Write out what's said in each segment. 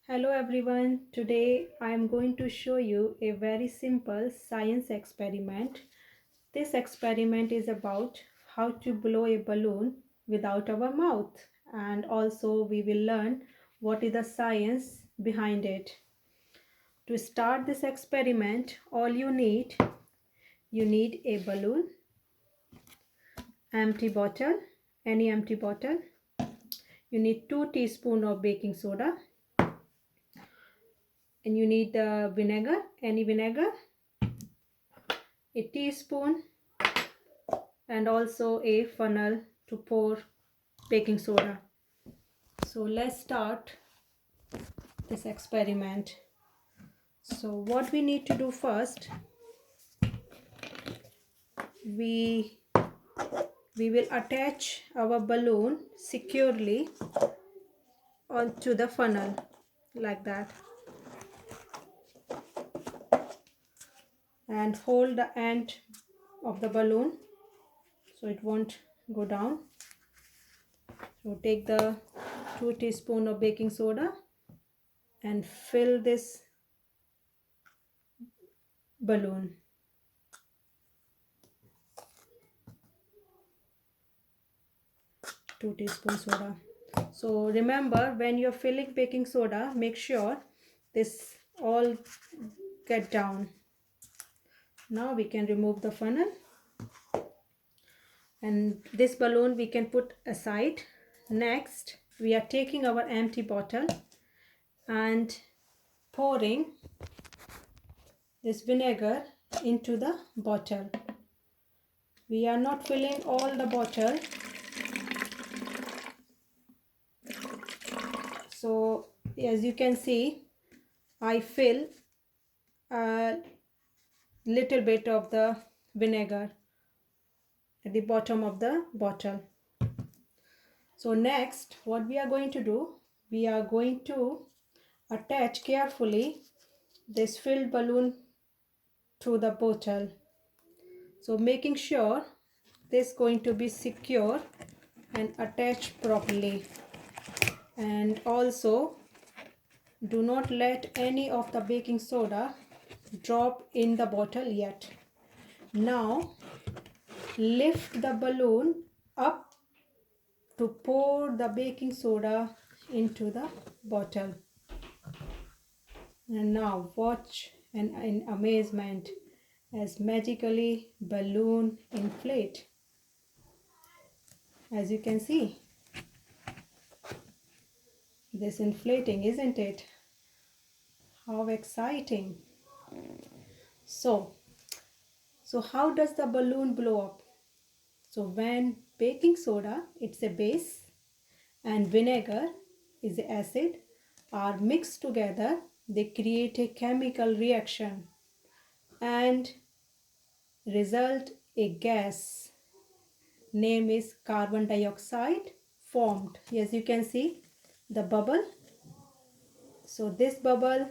Hello everyone, today I am going to show you a very simple science experiment. This experiment is about how to blow a balloon without our mouth, and also we will learn what is the science behind it. To start this experiment, all you need a balloon, empty bottle, any empty bottle. You need 2 teaspoons of baking soda, and you need the vinegar, any vinegar, a teaspoon, and also a funnel to pour baking soda. So let's start this experiment. So what we need to do first, we will attach our balloon securely onto the funnel like that, and hold the end of the balloon so it won't go down. So take the 2 teaspoons of baking soda and fill this balloon. Two teaspoons soda. So remember, when you're filling baking soda, make sure this all get down. Now we can remove the funnel, and this balloon we can put aside. Next, we are taking our empty bottle and pouring this vinegar into the bottle. We are not filling all the bottle, so as you can see, I fill a little bit of the vinegar at the bottom of the bottle. So next, what we are going to do, we are going to attach carefully this filled balloon to the bottle. So making sure this is going to be secure and attached properly. And also, do not let any of the baking soda drop in the bottle yet. Now lift the balloon up to pour the baking soda into the bottle. And now watch in amazement as magically balloon inflate. As you can see, this inflating, isn't it? How exciting. So how does the balloon blow up? So when baking soda, it's a base, and vinegar is the acid, are mixed together, they create a chemical reaction and result a gas. Name is carbon dioxide formed. As you can see, the bubble. So this bubble,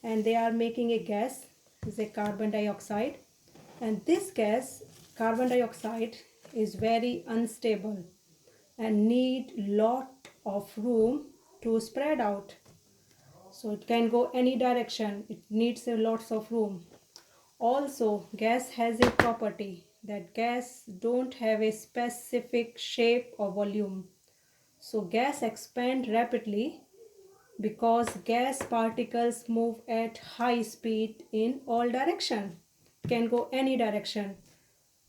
and they are making a gas, is a carbon dioxide, and this gas, carbon dioxide, is very unstable and need lot of room to spread out. So it can go any direction. It needs a lots of room. Also, gas has a property that gas don't have a specific shape or volume. So gas expand rapidly because gas particles move at high speed in all direction. Can go any direction.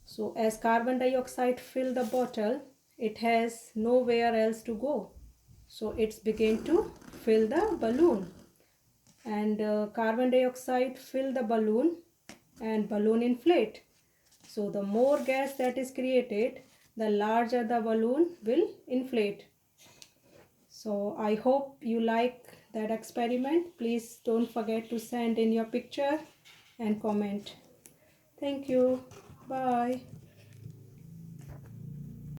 So as carbon dioxide fill the bottle, it has nowhere else to go. So it's begin to fill the balloon, and carbon dioxide fill the balloon and balloon inflate. So the more gas that is created, the larger the balloon will inflate. So I hope you like that experiment. Please don't forget to send in your picture and comment. Thank you. Bye.